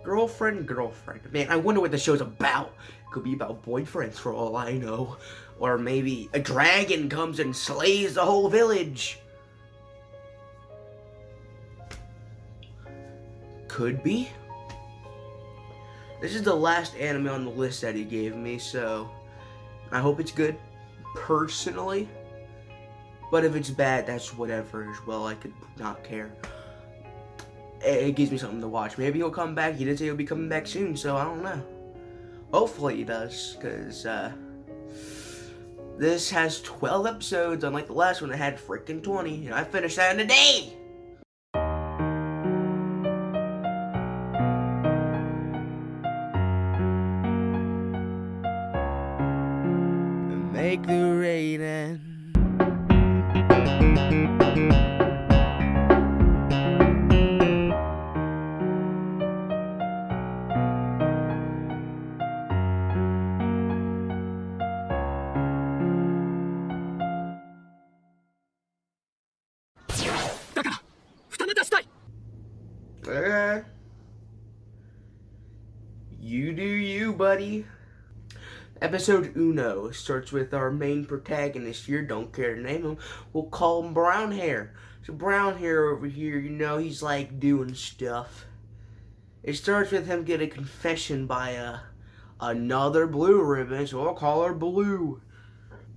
Girlfriend. Man, I wonder what the show's about. It could be about boyfriends for all I know. Or maybe a dragon comes and slays the whole village. Could be. This is the last anime on the list that he gave me, so I hope it's good, personally. But if it's bad, that's whatever as well. I could not care. It gives me something to watch. Maybe he'll come back. He did say he'll be coming back soon, so I don't know. Hopefully he does, because this has 12 episodes, unlike the last one that had freaking 20, and I finished that in a day! Make the rain You do you, buddy. Episode Uno starts with our main protagonist here, don't care to name him, we'll call him Brown Hair. So Brown Hair over here, you know, he's like doing stuff. It starts with him getting a confession by another Blue Ribbon, so I'll call her Blue.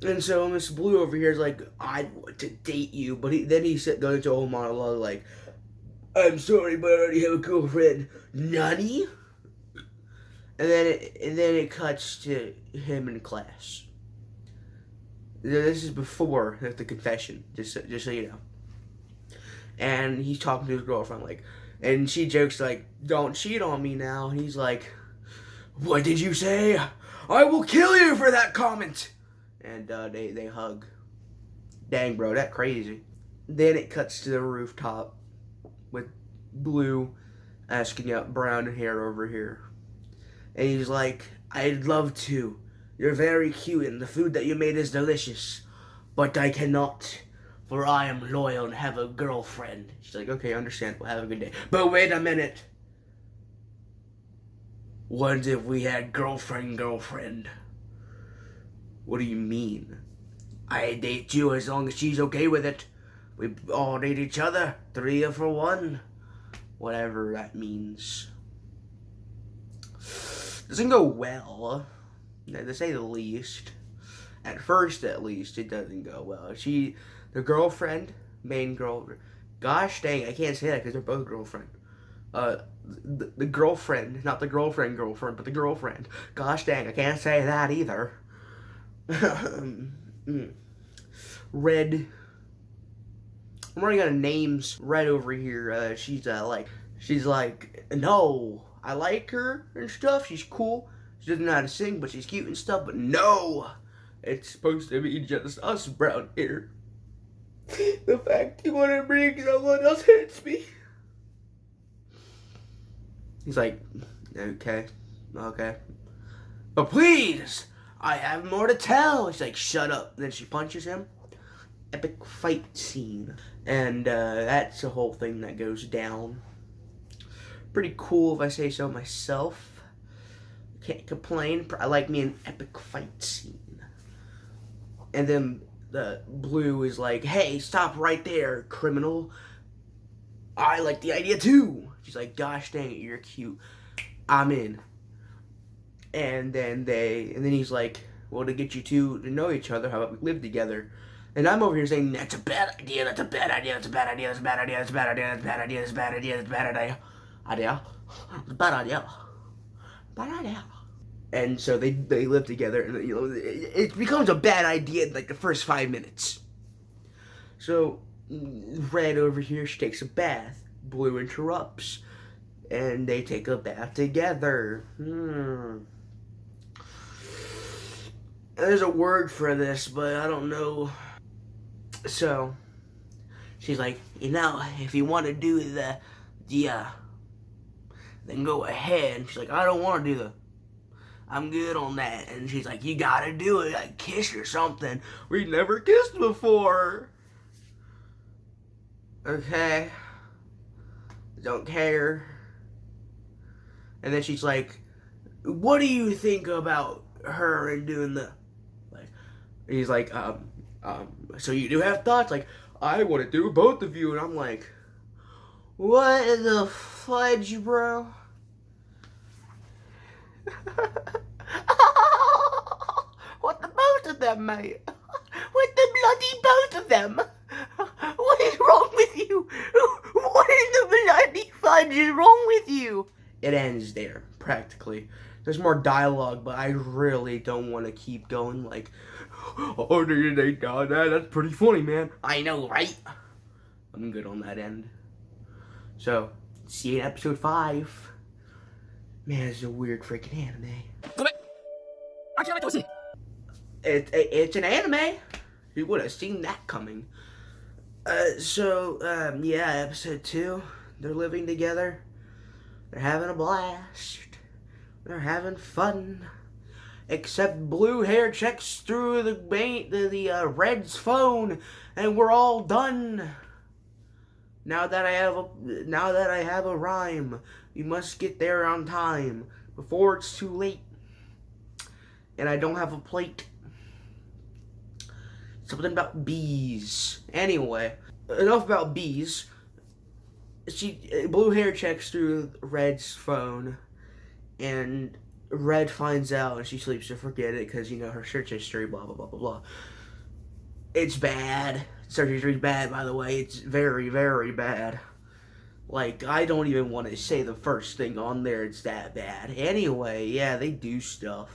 And so Miss Blue over here is like, I want to date you, but then he goes into a whole monologue like, I'm sorry, but I already have a girlfriend. Nutty? And then it cuts to him in class. This is before the confession, just so you know. And he's talking to his girlfriend, like, and she jokes like, "Don't cheat on me now." And he's like, "What did you say? I will kill you for that comment." And they hug. Dang, bro, that crazy. Then it cuts to the rooftop with Blue asking out Brown Hair over here. And he's like, I'd love to. You're very cute and the food that you made is delicious. But I cannot, for I am loyal and have a girlfriend. She's like, okay, understandable, have a good day. But wait a minute. What if we had girlfriend? What do you mean? I date you as long as she's okay with it. We all date each other, 3 for 1. Whatever that means. Doesn't go well, to say the least. At first, at least, it doesn't go well. The girlfriend, main girlfriend. Gosh dang, I can't say that because they're both girlfriend. The girlfriend, not the girlfriend, but the girlfriend. Gosh dang, I can't say that either. Red. I'm running out of names. Red over here. She's like, no. I like her and stuff. She's cool. She doesn't know how to sing, but she's cute and stuff. But no, it's supposed to be just us Brown Hair. The fact you want to bring someone else hurts me. He's like, okay. But please, I have more to tell. She's like, shut up. And then she punches him. Epic fight scene. And that's the whole thing that goes down. Pretty cool if I say so myself. Can't complain. I like me an epic fight scene. And then the Blue is like, hey, stop right there, criminal. I like the idea too. She's like, gosh dang it, you're cute. I'm in. And then he's like, well, to get you two to know each other, how about we live together? And I'm over here saying, that's a bad idea, that's a bad idea, that's a bad idea, that's a bad idea, that's a bad idea, that's a bad idea, that's a bad idea, that's a bad idea. Bad idea. And so they live together, and you know it becomes a bad idea in like the first 5 minutes. So Red over here, she takes a bath. Blue interrupts, and they take a bath together. There's a word for this, but I don't know. So she's like, you know, if you want to do the then go ahead. She's like, I don't want to do I'm good on that. And she's like, you gotta do it, like kiss or something. We never kissed before. Okay. Don't care. And then she's like, what do you think about her and doing the, like, he's like, so you do have thoughts? Like, I want to do both of you. And I'm like, what in the fudge, bro? What the both of them, mate? What the bloody both of them? What is wrong with you? What in the bloody fudge is wrong with you? It ends there, practically. There's more dialogue, but I really don't want to keep going like, oh, they got that. That's pretty funny, man. I know, right? I'm good on that end. So, see you in episode 5. Man, it's a weird freaking anime. It's an anime. Who would have seen that coming? Yeah, episode 2. They're living together. They're having a blast. They're having fun. Except blue hair checks through the red's phone, and we're all done. Now that I have a rhyme, we must get there on time before it's too late. And I don't have a plate. Something about bees. Anyway, enough about bees. Blue hair checks through Red's phone, and Red finds out, and she sleeps to forget it because, you know, her search history, blah, blah, blah, blah, blah. It's bad. Search history's bad, by the way. It's very, very bad. Like, I don't even want to say the first thing on there. It's that bad. Anyway, yeah, they do stuff.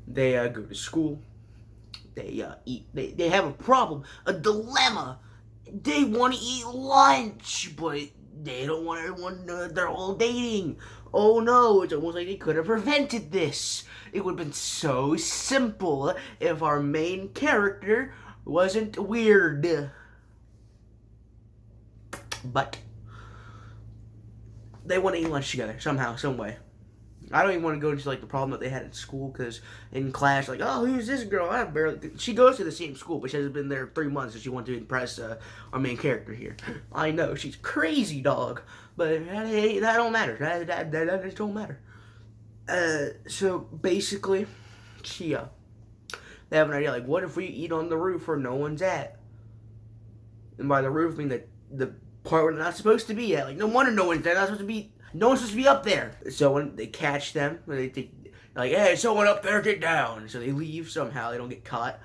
They go to school. They eat. They have a problem, a dilemma. They want to eat lunch, but they don't want everyone to know they're all dating. Oh no, it's almost like they could have prevented this. It would have been so simple if our main character wasn't weird. But they want to eat lunch together somehow, some way. I don't even want to go into like the problem that they had at school, because in class, like, oh, who's this girl? She goes to the same school, but she hasn't been there 3 months, and she wanted to impress our main character here. I know, she's crazy, dog, but that don't matter. That just don't matter. So basically, they have an idea, like, what if we eat on the roof where no one's at? And by the roof, I mean the part where they're not supposed to be at. Like, no wonder no one's there. No one's supposed to be up there. So when they catch them, they like, hey, someone up there, get down. So they leave somehow. They don't get caught.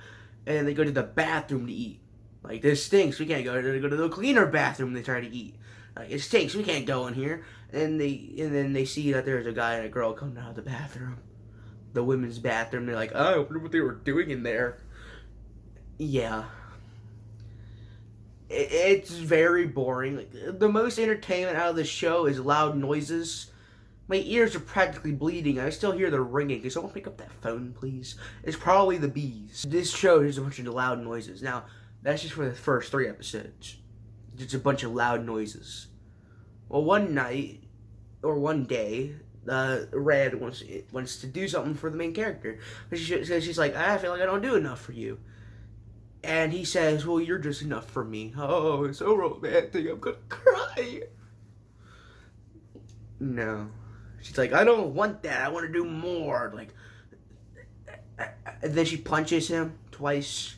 And they go to the bathroom to eat. Like, this stinks. We can't go. They go to the cleaner bathroom. They try to eat. Like, it stinks. We can't go in here. And then they see that there's a guy and a girl coming out of the bathroom. The women's bathroom. They're like, oh, I wonder what they were doing in there. Yeah. It's very boring. Like, the most entertainment out of the show is loud noises. My ears are practically bleeding. I still hear the ringing. Can someone pick up that phone, please? It's probably the bees. This show is a bunch of loud noises. Now, that's just for the first 3 episodes. Just a bunch of loud noises. Well, one night, or one day, Red wants to do something for the main character. She's like, I feel like I don't do enough for you. And he says, well, you're just enough for me. Oh, it's so romantic. I'm gonna cry. No. She's like, I don't want that. I want to do more. Like, and then she punches him twice.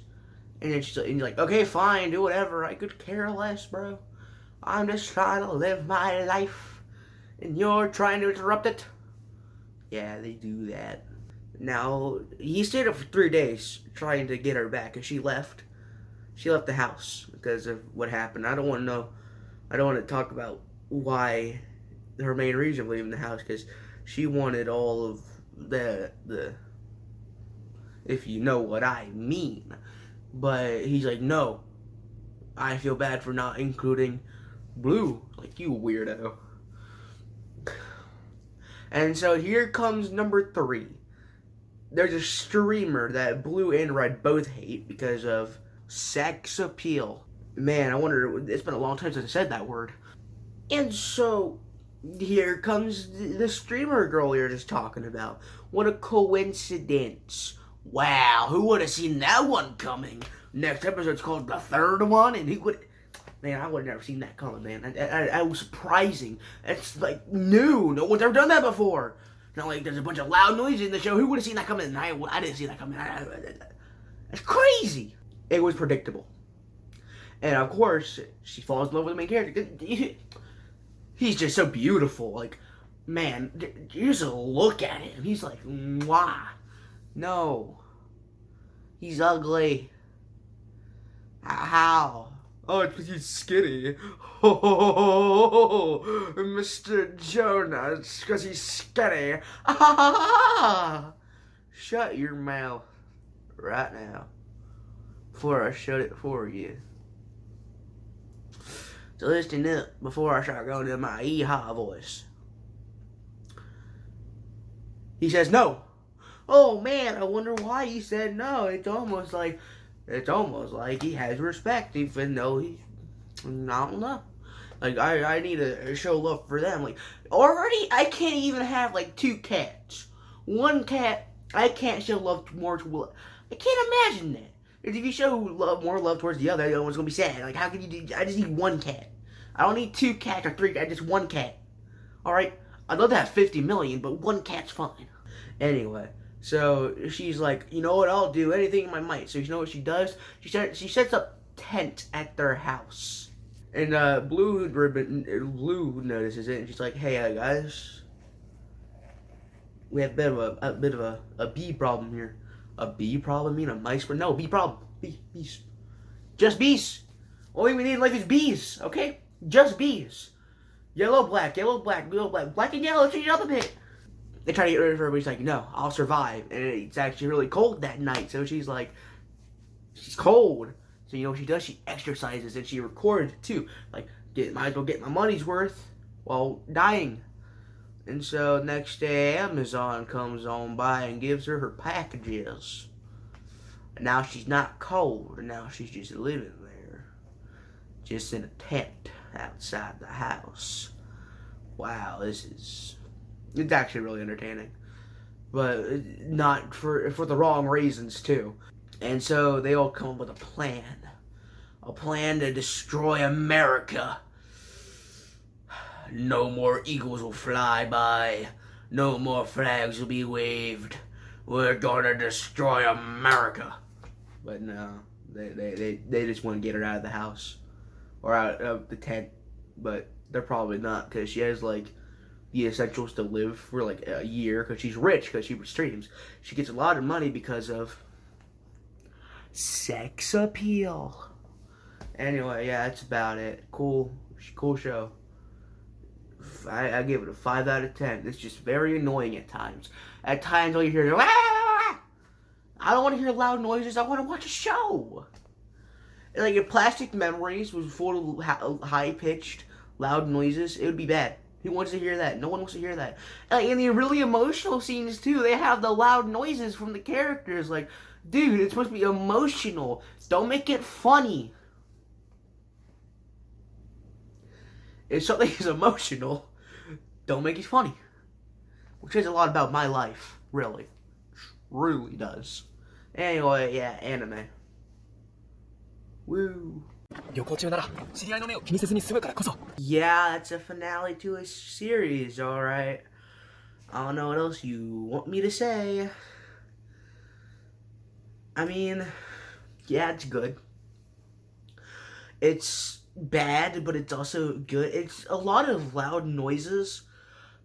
And then he's like, okay, fine, do whatever. I could care less, bro. I'm just trying to live my life. And you're trying to interrupt it. Yeah, they do that. Now, he stayed up for 3 days trying to get her back, and she left. She left the house because of what happened. I don't want to know. I don't want to talk about why, her main reason for leaving the house, because she wanted all of the, if you know what I mean. But he's like, no, I feel bad for not including Blue, like, you weirdo. And so here comes number 3. There's a streamer that Blue and Red both hate because of sex appeal. Man, I wonder, it's been a long time since I said that word. And so, here comes the streamer girl we were just talking about. What a coincidence. Wow, who would have seen that one coming? Next episode's called The Third One, and Man, I would have never seen that coming, man. That was surprising. It's like new. No one's ever done that before. Not like there's a bunch of loud noises in the show. Who would have seen that coming? I didn't see that coming. That's crazy. It was predictable. And of course, she falls in love with the main character. He's just so beautiful. Like, man, you just look at him. He's like, mwah. No. He's ugly. How? Oh, it's because he's skinny. Oh, Mr. Jonah, it's because he's skinny. Shut your mouth right now before I shut it for you. So listen up before I start going to my hee-haw voice. He says no. Oh man, I wonder why he said no. It's almost like he has respect, even though he's, I don't know. Like, I need to show love for them. Like, already, I can't even have, like, 2 cats. One cat, I can't show love more to. I can't imagine that. If you show more love towards the other one's gonna be sad. Like, how can you do? I just need 1 cat. I don't need 2 cats or 3 cats, just 1 cat. Alright? I'd love to have 50 million, but 1 cat's fine. Anyway. So she's like, you know what, I'll do anything in my might. So you know what she does? She sets up tent at their house. And Blue notices it, and she's like, hey guys, we have a bit of a bee problem here. A bee problem? I mean a mice? No, bee problem. Bees. Just bees. Only we need in life is bees, okay? Just bees. Yellow, black, black and yellow, change it up a bit. They try to get rid of her, but she's like, no, I'll survive. And it's actually really cold that night, so she's like, she's cold. So you know what she does? She exercises, and she records it too. Like, might as well get my money's worth while dying. And so next day, Amazon comes on by and gives her packages. And now she's not cold, and now she's just living there. Just in a tent outside the house. Wow, it's actually really entertaining, but not for the wrong reasons too. And so they all come up with a plan to destroy America. No more eagles will fly by, no more flags will be waved. We're gonna destroy America. But no, they just want to get her out of the house or out of the tent, but they're probably not, because she has like the essentials to live for like a year, because she's rich, because she streams. She gets a lot of money because of sex appeal. Anyway, yeah, that's about it. Cool show. I give it a 5 out of 10. It's just very annoying at times. At times, all you hear is, ah! I don't want to hear loud noises. I want to watch a show. And like if Plastic Memories was full of high-pitched, loud noises, it would be bad. Who wants to hear that? No one wants to hear that. Like, in the really emotional scenes, too, they have the loud noises from the characters. Like, dude, it's supposed to be emotional. Don't make it funny. If something is emotional, don't make it funny. Which says a lot about my life, really. Really does. Anyway, yeah, anime. Woo. Yeah, that's a finale to a series, alright. I don't know what else you want me to say. I mean, yeah, it's good. It's bad, but it's also good. It's a lot of loud noises,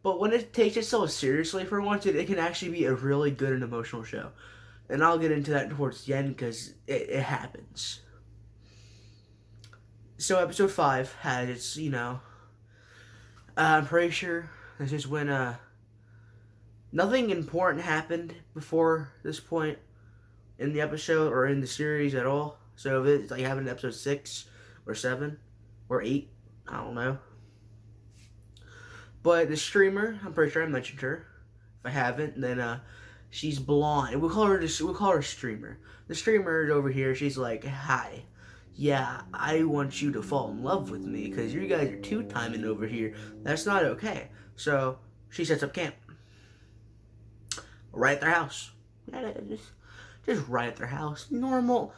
but when it takes itself seriously for once, it can actually be a really good and emotional show. And I'll get into that towards the end, because it happens. So episode 5 has, you know, I'm pretty sure this is when nothing important happened before this point in the episode or in the series at all. So if it's like having episode 6 or 7 or 8, I don't know. But the streamer, I'm pretty sure I mentioned her. If I haven't, then she's blonde. We'll call her streamer. The streamer is over here. She's like, hi. Yeah, I want you to fall in love with me, because you guys are two-timing over here. That's not okay. So, she sets up camp. Right at their house. Just right at their house. Normal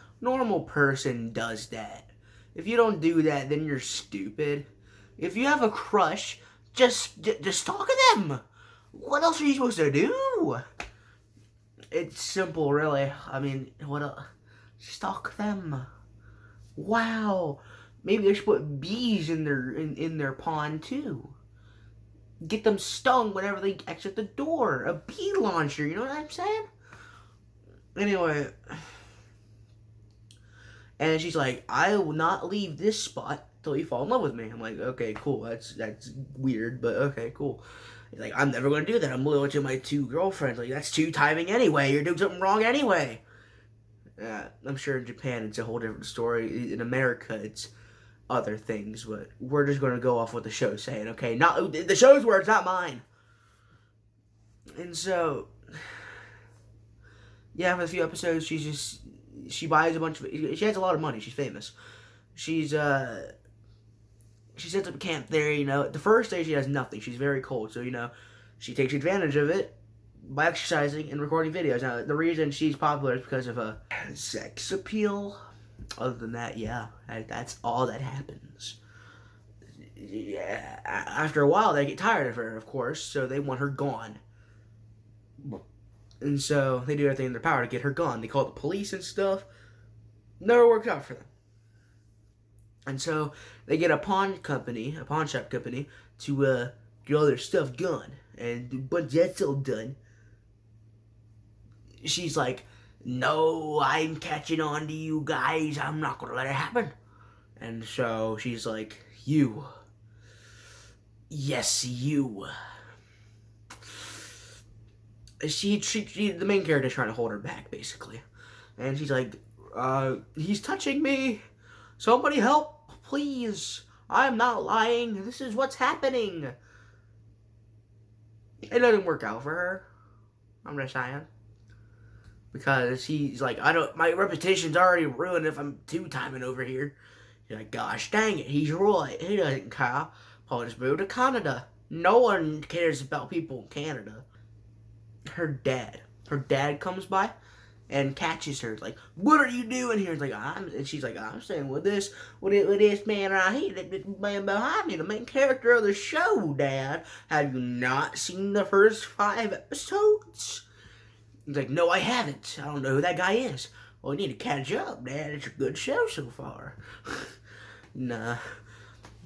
person does that. If you don't do that, then you're stupid. If you have a crush, just talk to them. What else are you supposed to do? It's simple, really. I mean, what else? Stalk them. Wow. Maybe they should put bees in their pond too. Get them stung whenever they exit the door. A bee launcher, you know what I'm saying? Anyway. And she's like, I will not leave this spot till you fall in love with me. I'm like, okay, cool. That's weird, but okay, cool. He's like, I'm never going to do that. I'm loyal to my 2 girlfriends. Like, that's 2 timing anyway. You're doing something wrong anyway. I'm sure in Japan it's a whole different story. In America, it's other things, but we're just going to go off what the show's saying, okay? Not the show's words, not mine. And so, yeah, for a few episodes, she buys a bunch of, she has a lot of money. She's famous. She sets up a camp there, you know. The first day she has nothing. She's very cold, so, you know, she takes advantage of it by exercising and recording videos. Now, the reason she's popular is because of a sex appeal. Other than that, yeah, that's all that happens. Yeah, after a while, they get tired of her, of course, so they want her gone. And so they do everything in their power to get her gone. They call the police and stuff. Never works out for them. And so they get a pawn shop company, to get all their stuff gone. And once that's all done, she's like, no, I'm catching on to you guys. I'm not going to let it happen. And so she's like, you. Yes, you. She the main character's trying to hold her back, basically. And she's like, he's touching me. Somebody help, please. I'm not lying. This is what's happening. It doesn't work out for her. I'm just saying. Because he's like, my reputation's already ruined if I'm 2-timing over here. You're like, gosh dang it, he's right. He doesn't care. Paul just moved to Canada. No one cares about people in Canada. Her dad comes by and catches her. Like, what are you doing here? It's like, and she's like, I'm staying with this man right here, this man behind me, the main character of the show, Dad. Have you not seen the first 5 episodes? He's like, no, I haven't. I don't know who that guy is. Well, you need to catch up, Dad. It's a good show so far. Nah.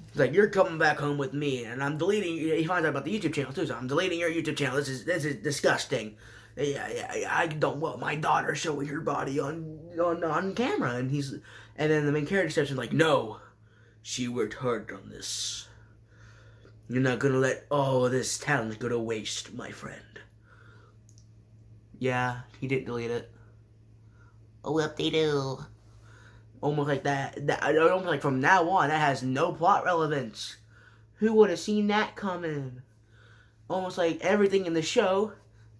He's like, you're coming back home with me, and I'm deleting. He finds out about the YouTube channel too, so I'm deleting your YouTube channel. This is disgusting. Yeah, I don't want my daughter showing her body on camera. And then the main character steps in like, no, she worked hard on this. You're not gonna let all this talent go to waste, my friend. Yeah, he didn't delete it. Oh, whoop-de-doo. Almost like that. Almost like from now on, that has no plot relevance. Who would have seen that coming? Almost like everything in the show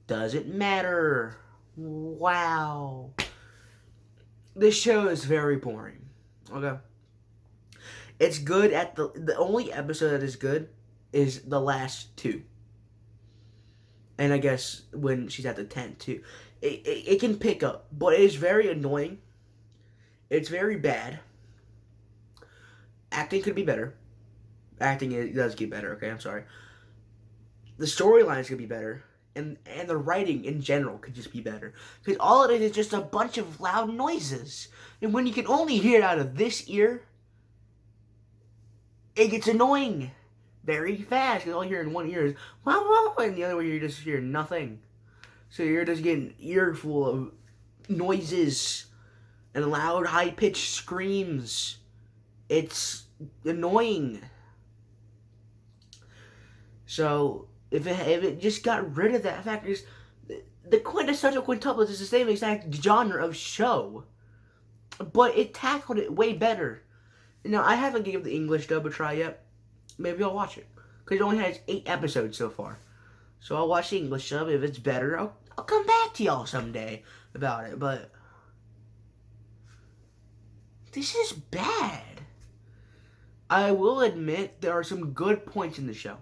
doesn't matter. Wow. This show is very boring. Okay. It's good at the only episode that is good is the last 2. And I guess when she's at the tent too. It can pick up, but it is very annoying. It's very bad. Acting could be better. It does get better, okay, I'm sorry. The storylines could be better. And the writing in general could just be better. Because all it is just a bunch of loud noises. And when you can only hear it out of this ear, it gets annoying very fast. Because all you hear in one ear is, wow, and the other one you just hear nothing. So you're just getting an earful of noises and loud, high-pitched screams. It's annoying. So if it just got rid of that fact, the quintessential quintuplets is the same exact genre of show, but it tackled it way better. Now, I haven't given the English dub a try yet. Maybe I'll watch it, because it only has 8 episodes so far. So I'll watch the English dub. If it's better, I'll come back to y'all someday about it, but this is bad. I will admit there are some good points in the show.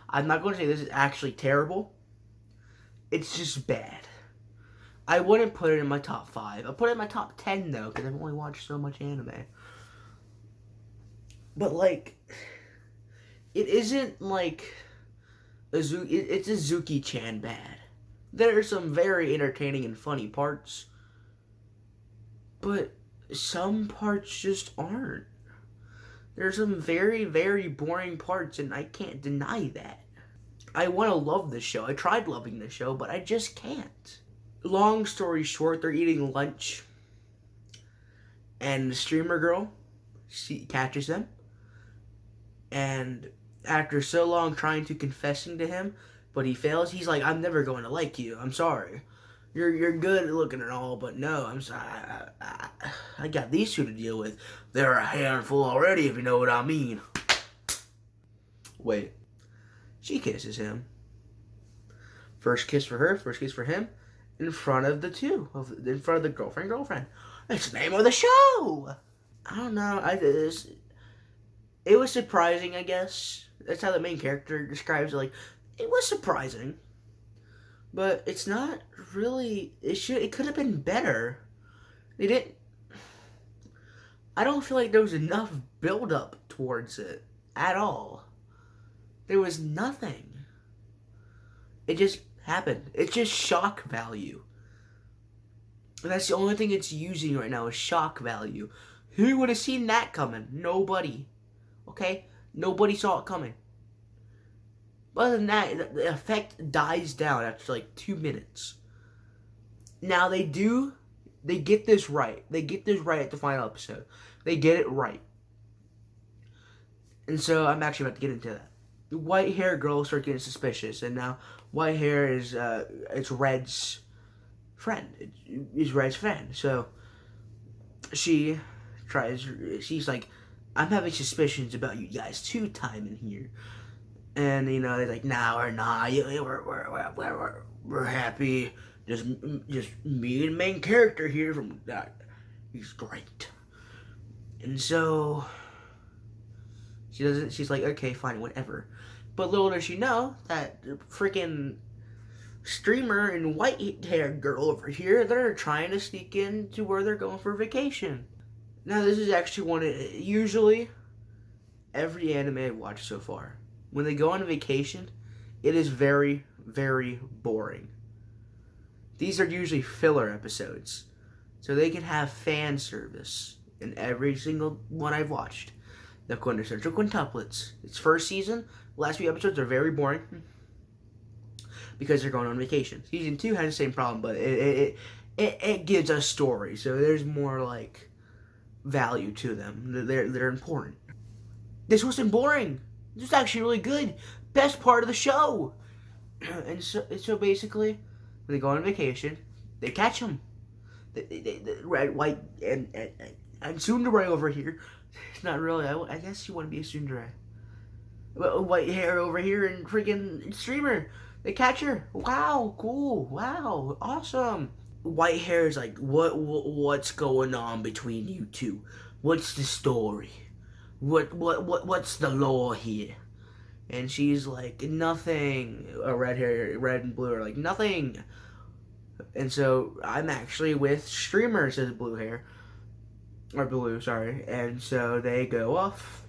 I'm not going to say this is actually terrible. It's just bad. I wouldn't put it in my top 5. I'll put it in my top 10 though, because I've only watched so much anime. But like, it isn't like it's a Zuki-chan bad. There are some very entertaining and funny parts, but some parts just aren't. There's some very, very boring parts, and I can't deny that. I want to love this show. I tried loving this show, but I just can't. Long story short, they're eating lunch, and the streamer girl catches them, and after so long trying to confessing to him, but he fails, he's like, I'm never going to like you. I'm sorry. You're good looking and all, but no, I'm sorry. I got these two to deal with. They're a handful already, if you know what I mean. Wait. She kisses him. First kiss for her, first kiss for him, in front of the two, in front of the girlfriend. It's the name of the show. I don't know. It was surprising, I guess. That's how the main character describes it. Like, it was surprising, but it's not really. It could have been better. They didn't. I don't feel like there was enough build up towards it at all. There was nothing. It just happened. It's just shock value. And that's the only thing it's using right now is shock value. Who would have seen that coming? Nobody. Okay? Nobody saw it coming. Other than that, the effect dies down after like 2 minutes. Now they get this right. They get this right at the final episode. They get it right. And so I'm actually about to get into that. The white hair girl starts getting suspicious, and now white hair is it's Red's friend. It's Red's friend. So she's like, I'm having suspicions about you guys too, time in here. And you know, they're like, nah, we're not. We're happy. Just me and main character here from that. He's great. And so she's like, okay, fine, whatever. But little does she know that the freaking streamer and white-haired girl over here, they're trying to sneak into where they're going for vacation. Now, this is actually usually, every anime I've watched so far, when they go on vacation, it is very, very boring. These are usually filler episodes, so they can have fan service in every single one I've watched. The quintessential quintuplets. It's first season. Last few episodes are very boring because they're going on vacation. Season 2 has the same problem, but it gives us story, so there's more like value to them. They're important. This wasn't boring. This was actually really good. Best part of the show. And so basically, when they go on vacation, they catch them. The red, white, and tsundere over here. It's not really. I guess you want to be a tsundere. White hair over here and freaking streamer. They catch her. Wow, cool. Wow, awesome. White hair is like, what's going on between you two? What's the story? What's the lore here? And she's like, nothing. Red and blue are like, nothing. And so I'm actually with streamer, says blue hair. Or blue, sorry. And so they go off.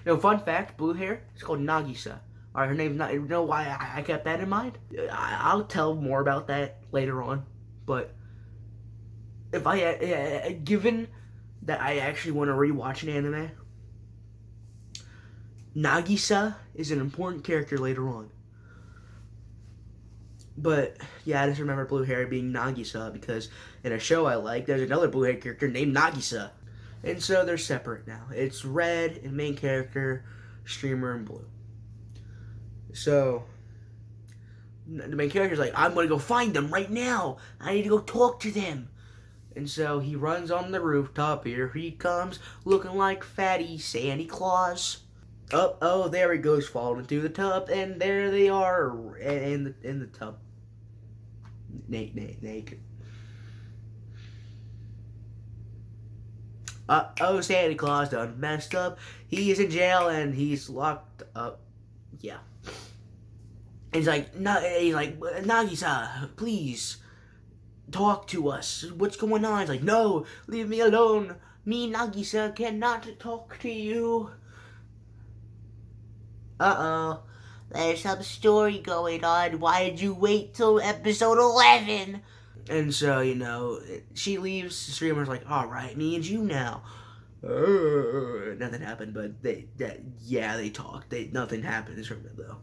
You know, fun fact, blue hair, it's called Nagisa. Alright, her name's not, you know why I kept that in mind? I'll tell more about that later on. But if given that I actually want to rewatch an anime, Nagisa is an important character later on. But, yeah, I just remember blue hair being Nagisa because in a show I like, there's another blue hair character named Nagisa. And so they're separate now. It's Red and main character, streamer, and blue. So the main character's like, I'm going to go find them right now. I need to go talk to them. And so he runs on the rooftop. Here he comes, looking like fatty Santa Claus. Oh, there he goes, falling into the tub, and there they are in the tub. Naked. Santa Claus done messed up. He's in jail and he's locked up. Yeah. He's like, Nagisa, please talk to us. What's going on? He's like, no, leave me alone. Me, Nagisa, cannot talk to you. Uh-oh. There's some story going on. Why did you wait till episode 11? And so, she leaves. The streamer's like, alright, me and you now. Nothing happened, but they talked. Nothing happened from it, though.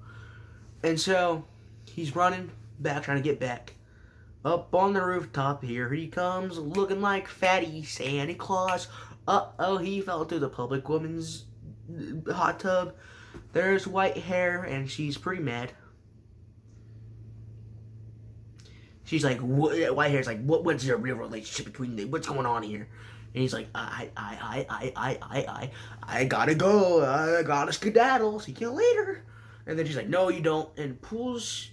And so, he's running back, trying to get back. Up on the rooftop, here he comes, looking like Fatty Santa Claus. Uh-oh, he fell into the public woman's hot tub. There's white hair, and she's pretty mad. She's like, white hair's like, what's your real relationship between them? What's going on here? And he's like, I gotta go. I gotta skedaddle. See you later. And then she's like, no, you don't. And pulls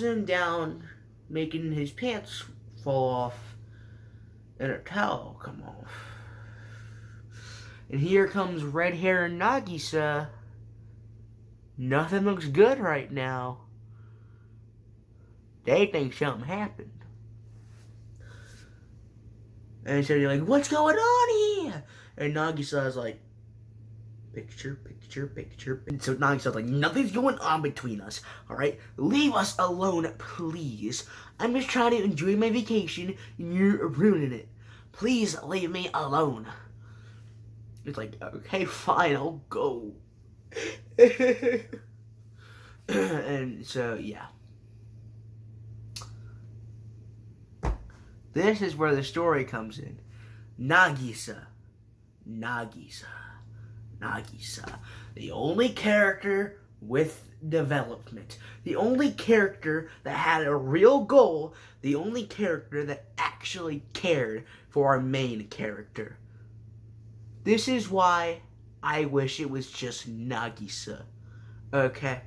him down, making his pants fall off and her towel come off. And here comes red hair and Nagisa. Nothing looks good right now. They think something happened. And so you're like, what's going on here? And Nagisa's like, picture. And so Nagisa's like, nothing's going on between us, alright? Leave us alone, please. I'm just trying to enjoy my vacation, and you're ruining it. Please leave me alone. It's like, okay, fine, I'll go. And so, yeah. This is where the story comes in. Nagisa. The only character with development. The only character that had a real goal. The only character that actually cared for our main character. This is why I wish it was just Nagisa. Okay?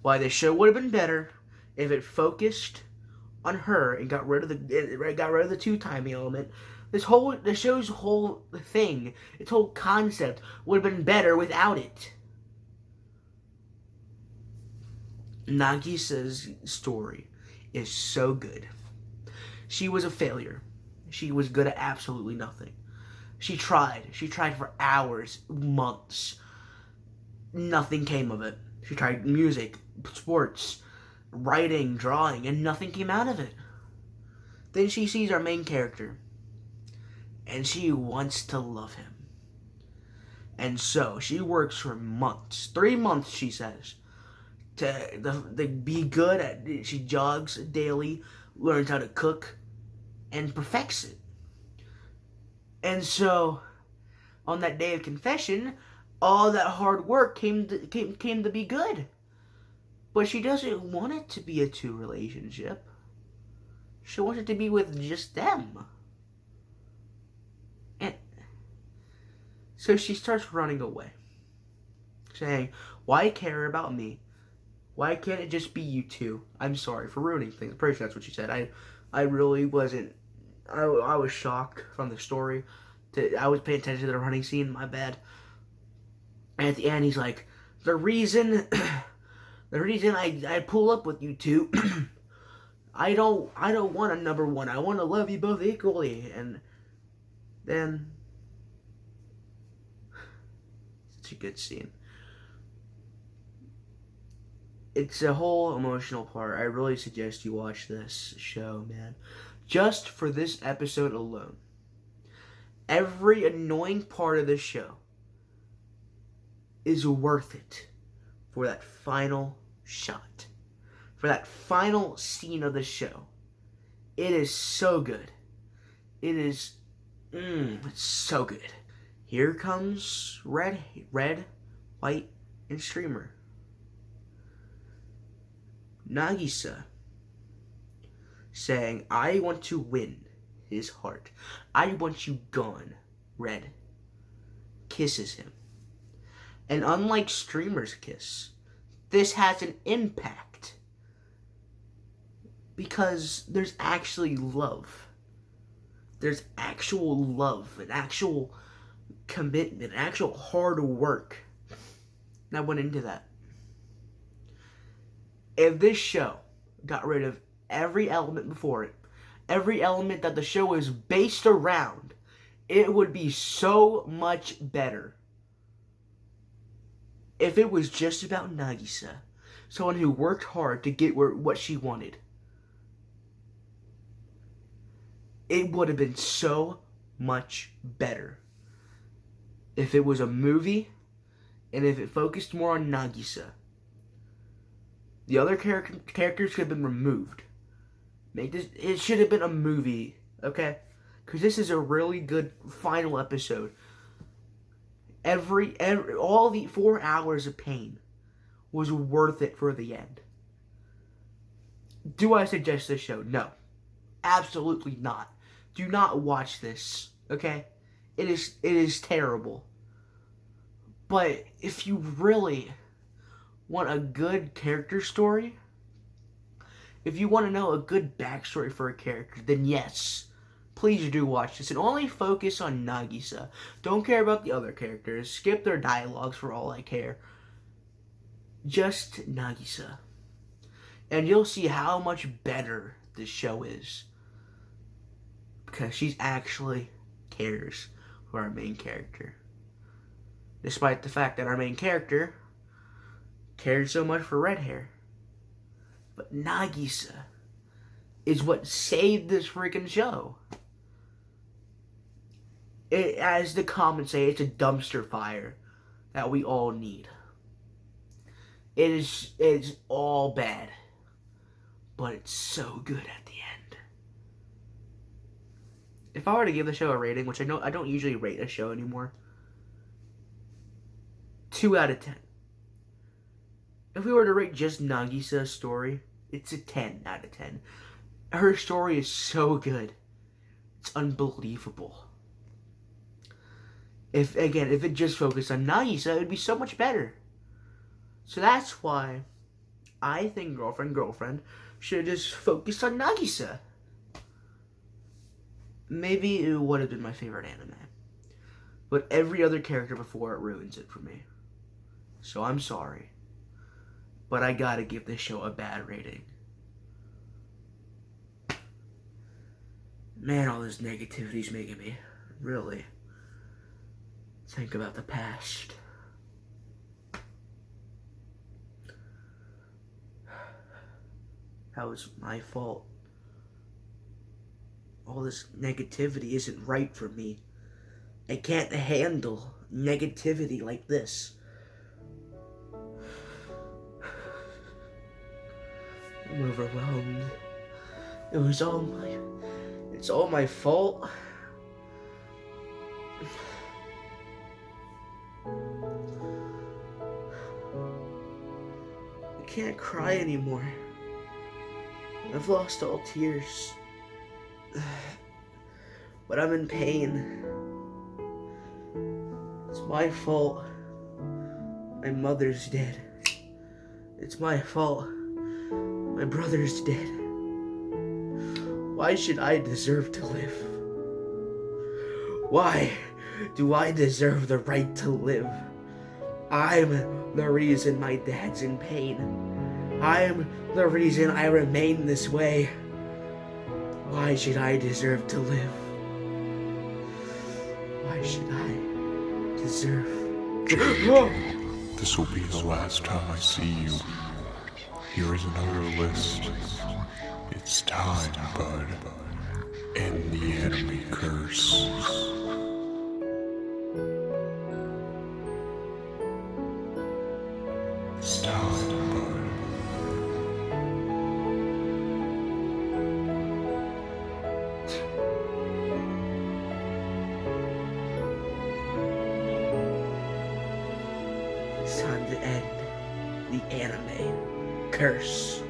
Why the show would have been better if it focused on her and got rid of the two-timing element. The show's whole thing, its whole concept would have been better without it. Nagisa's story is so good. She was a failure. She was good at absolutely nothing. She tried for hours, months. Nothing came of it. She tried music, sports, writing, drawing, and nothing came out of it. Then she sees our main character, and she wants to love him. And so she works for months, 3 months, she says, to be good at. She jogs daily, learns how to cook, and perfects it. And so, on that day of confession, all that hard work came to be good. But she doesn't want it to be a 2 relationship. She wants it to be with just them. And so she starts running away. Saying, why care about me? Why can't it just be you two? I'm sorry for ruining things. I'm pretty sure that's what she said. I really wasn't. I was shocked from the story. I was paying attention to the running scene. My bad. And at the end, he's like, the reason I pull up with you two, I don't want a number one. I want to love you both equally. And then, such a good scene. It's a whole emotional part. I really suggest you watch this show, man. Just for this episode alone. Every annoying part of this show is worth it for that final shot. For that final scene of the show. It is so good. It is, it's so good. Here comes red, white, and streamer. Nagisa saying, I want to win his heart. I want you gone, Red. Kisses him. And unlike Streamer's kiss, this has an impact. Because there's actually love. There's actual love, an actual commitment, actual hard work that went into that. If this show got rid of every element before it, every element that the show is based around, It would be so much better if it was just about Nagisa, someone who worked hard to get what she wanted. It would have been so much better if it was a movie and if it focused more on Nagisa. The other characters could have been removed. It should have been a movie, okay? Because this is a really good final episode. All the 4 hours of pain was worth it for the end. Do I suggest this show? No. Absolutely not. Do not watch this, okay? It is terrible. But if you really want a good character story, if you want to know a good backstory for a character, then yes, please do watch this. And only focus on Nagisa. Don't care about the other characters. Skip their dialogues for all I care. Just Nagisa. And you'll see how much better this show is. Because she actually cares for our main character. Despite the fact that our main character cared so much for red hair. But Nagisa is what saved this freaking show. As the comments say, it's a dumpster fire that we all need. It's all bad, but it's so good at the end. If I were to give the show a rating, which I don't usually rate a show anymore, 2 out of 10. If we were to rate just Nagisa's story, it's a 10 out of 10. Her story is so good. It's unbelievable. If it just focused on Nagisa, it would be so much better. So that's why I think Girlfriend should have just focused on Nagisa. Maybe it would have been my favorite anime. But every other character before it ruins it for me. So I'm sorry. But I gotta give this show a bad rating. Man, all this negativity's making me really think about the past. That was my fault. All this negativity isn't right for me. I can't handle negativity like this. I'm overwhelmed. It's all my fault. I can't cry anymore. I've lost all tears. But I'm in pain. It's my fault. My mother's dead. It's my fault. My brother's dead. Why should I deserve to live? Why do I deserve the right to live? I'm the reason my dad's in pain. I'm the reason I remain this way. Why should I deserve to live? Why should I deserve... This will be the last time I see you. Here is another list. It's time, bud. End the Anime Curse. It's time, bud. It's time to end the Anime Curse.